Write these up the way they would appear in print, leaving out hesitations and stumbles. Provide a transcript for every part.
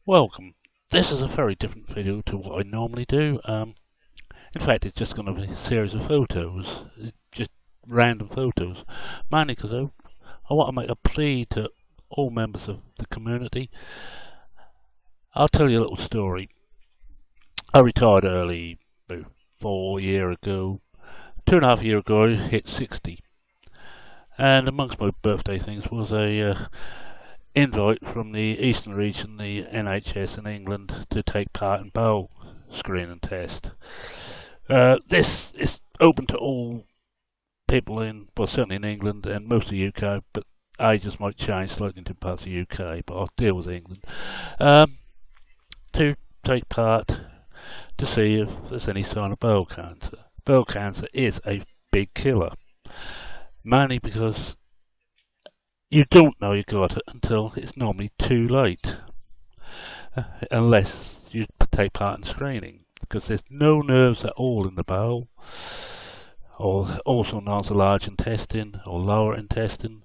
Welcome. This is a very different video to what I normally do. In fact, it's just going to be a series of photos, just random photos, mainly because I want to make a plea to all members of the community. I'll tell you a little story. I retired early, about 4 years ago. 2.5 years ago, I hit 60. And amongst my birthday things was a invite from the Eastern region, the NHS in England, to take part in bowel screening test. This is open to all people well, certainly in England and most of the UK, but ages might change slightly in parts of the UK, but I'll deal with England. To take part to see if there's any sign of bowel cancer. Bowel cancer is a big killer, mainly because you don't know you got it until it's normally too late, unless you take part in screening, because there's no nerves at all in the bowel, or also known as the large intestine or lower intestine.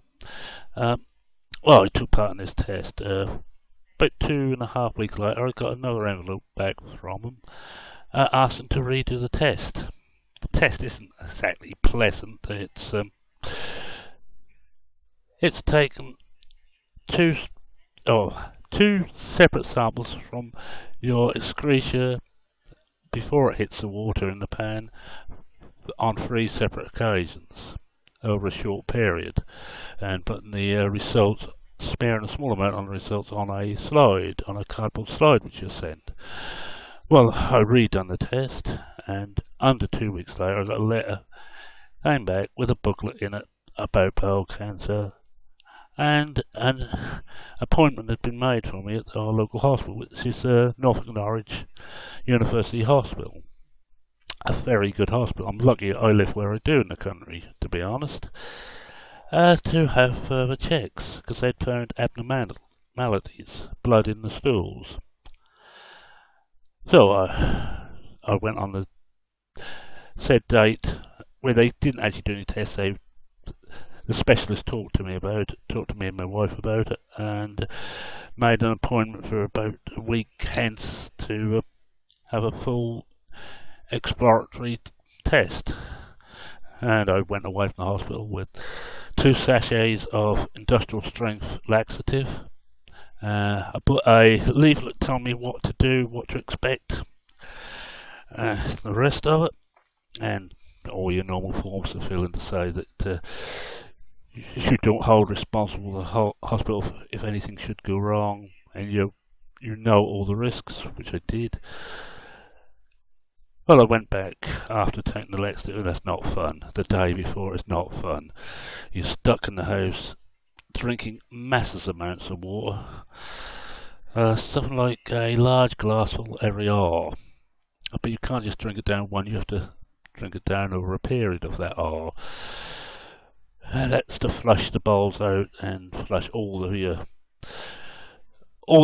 Well, I took part in this test. About 2.5 weeks later, I got another envelope back from them, asking to redo the test. The test isn't exactly pleasant. It's taken two separate samples from your excreta before it hits the water in the pan on 3 separate occasions over a short period, and putting the results, smearing a small amount on the results on a cardboard slide which you sent. Well, I redone the test, and under 2 weeks later I got a letter came back with a booklet in it about bowel cancer, and an appointment had been made for me at our local hospital, which is Norfolk Norwich University Hospital. A very good hospital. I'm lucky I live where I do in the country, to be honest, to have further checks, because they'd found abnormalities, blood in the stools. So I went on the said date where they didn't actually do any tests. The specialist talked to me and my wife about it, and made an appointment for about a week hence to have a full exploratory test. And I went away from the hospital with 2 sachets of industrial strength laxative. I put a leaflet telling me what to do, what to expect, the rest of it, and all your normal forms to fill in to say that you don't hold responsible the hospital if anything should go wrong, and you know all the risks, which I did. Well, I went back after taking the laxative. That's not fun. The day before is not fun. You're stuck in the house drinking massive amounts of water, something like a large glassful every hour. But you can't just drink it down one, you have to drink it down over a period of that hour. That's to flush the bowels out and flush all the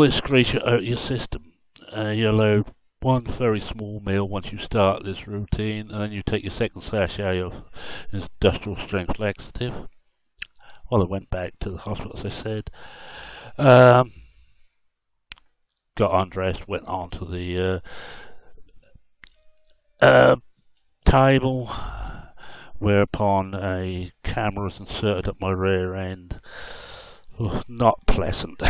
excreta out of your system. You're allowed one very small meal once you start this routine, and then you take your second sachet of industrial strength laxative. Well, I went back to the hospital, as I said, got undressed, went on to the table, whereupon a camera was inserted at my rear end. Not pleasant.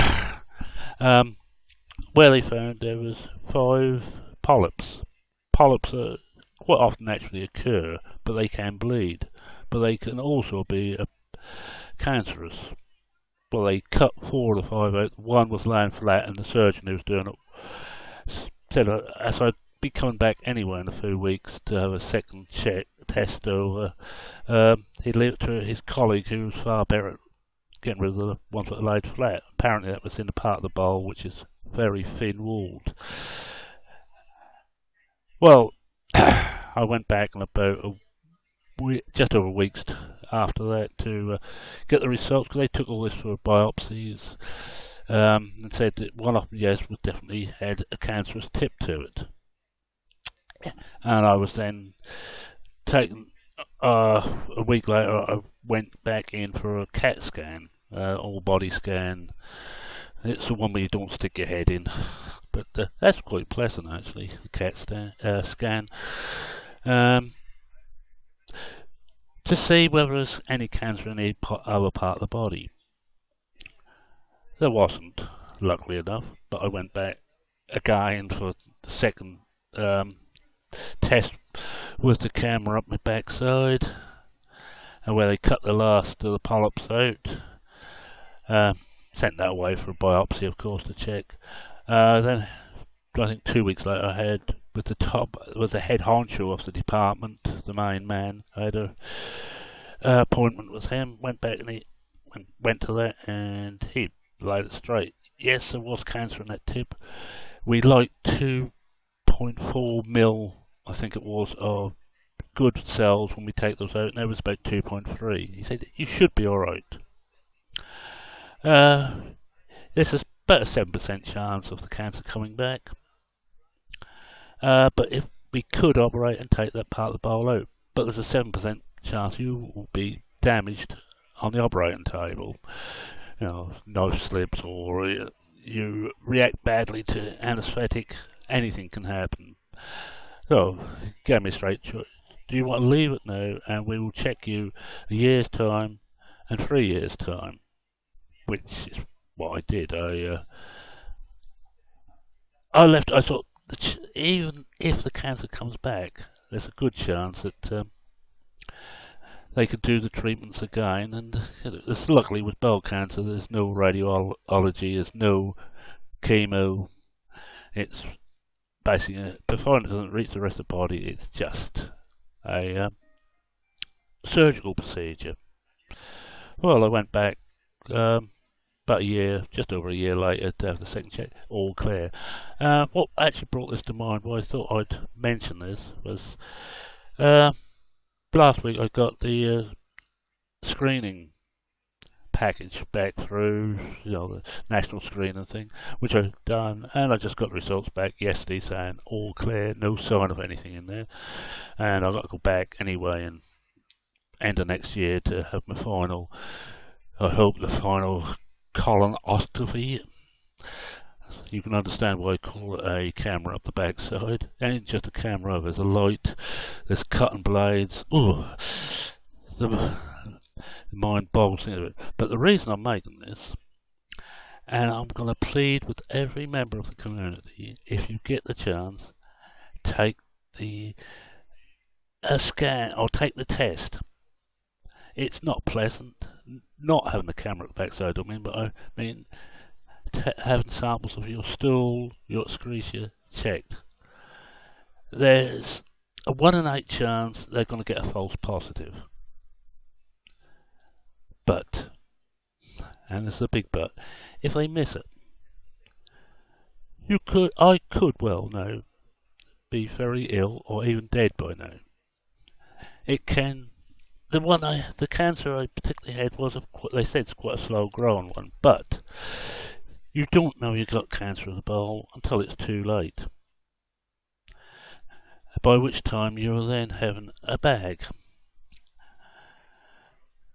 Where they found there was 5 polyps. Polyps quite often naturally occur, but they can bleed. But they can also be cancerous. Well, they cut 4 of the 5 out. One was laying flat, and the surgeon who was doing it said, as I'd be coming back anyway in a few weeks to have a second test over, he'd leave it to his colleague who was far better at getting rid of the ones that laid flat. Apparently that was in the part of the bowel which is very thin-walled. Well, I went back in about just over a week after that to get the results, because they took all this for biopsies, and said that one of them, yes, was definitely had a cancerous tip to it. And I was then taken, a week later I went back in for a CAT scan, all body scan, It's the one where you don't stick your head in. But that's quite pleasant, actually, the CAT scan. Um, to see whether there's any cancer in any other part of the body. There wasn't, luckily enough, but I went back again for the second um, test with the camera up my backside, and where they cut the last of the polyps out. Sent that away for a biopsy, of course, to check. Then, I think 2 weeks later, I had with the head honcho of the department, the main man. I had a appointment with him. Went back and he went to that, and he laid it straight. Yes, there was cancer in that tip. We like 2.4 mil, I think it was, of good cells when we take those out, and there was about 2.3. He said, you should be alright. This is about a 7% chance of the cancer coming back. But if we could operate and take that part of the bowel out, but there's a 7% chance you will be damaged on the operating table. You know, knife slips, or you react badly to anaesthetic. Anything can happen. So, gave me a straight choice. Do you want to leave it now, and we will check you a year's time and 3 years' time? Which is what I did. I left. I thought even if the cancer comes back, there's a good chance that they could do the treatments again. And luckily with bowel cancer, there's no radiology, there's no chemo. It's basically, provided it doesn't reach the rest of the body, it's just a surgical procedure. Well, I went back about a year, just over a year later, to have the second check, all clear. What actually brought this to mind, why I thought I'd mention this, was last week I got the screening package back through, the national screening thing, which I've done, and I just got the results back yesterday saying all clear, no sign of anything in there, and I've got to go back anyway and end of next year to have my final, I hope the final colonoscopy. You can understand why I call it a camera up the backside. It ain't just a camera, there's a light, there's cutting blades. Ooh, the mind boggles into it. But the reason I'm making this, and I'm going to plead with every member of the community, if you get the chance, take the scan or take the test. It's not pleasant, not having the camera at the backside, but I mean having samples of your stool, your excreta checked. There's a 1 in 8 chance they're going to get a false positive. But, and there's a big but, if they miss it, I could well now be very ill or even dead by now. It can. The cancer I particularly had was, they said it's quite a slow growing one, but you don't know you've got cancer of the bowel until it's too late. By which time you're then having a bag.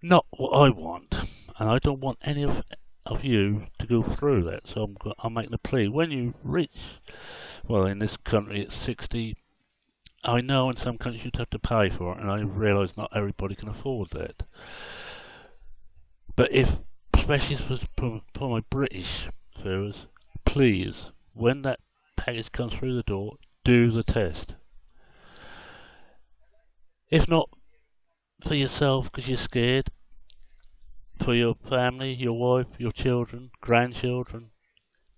Not what I want, and I don't want any of you to go through that, so I'm making a plea. When you reach, well, in this country it's 60, I know in some countries you'd have to pay for it, and I realise not everybody can afford that. But especially for my British viewers, please, when that package comes through the door, do the test. If not for yourself because you're scared, for your family, your wife, your children, grandchildren,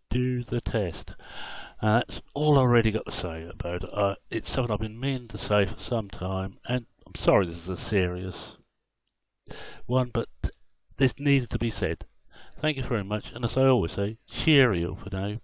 do the test. And that's all I really got to say about it. It's something I've been meaning to say for some time, and I'm sorry this is a serious one, but this needed to be said. Thank you very much, and as I always say, cheerio for now.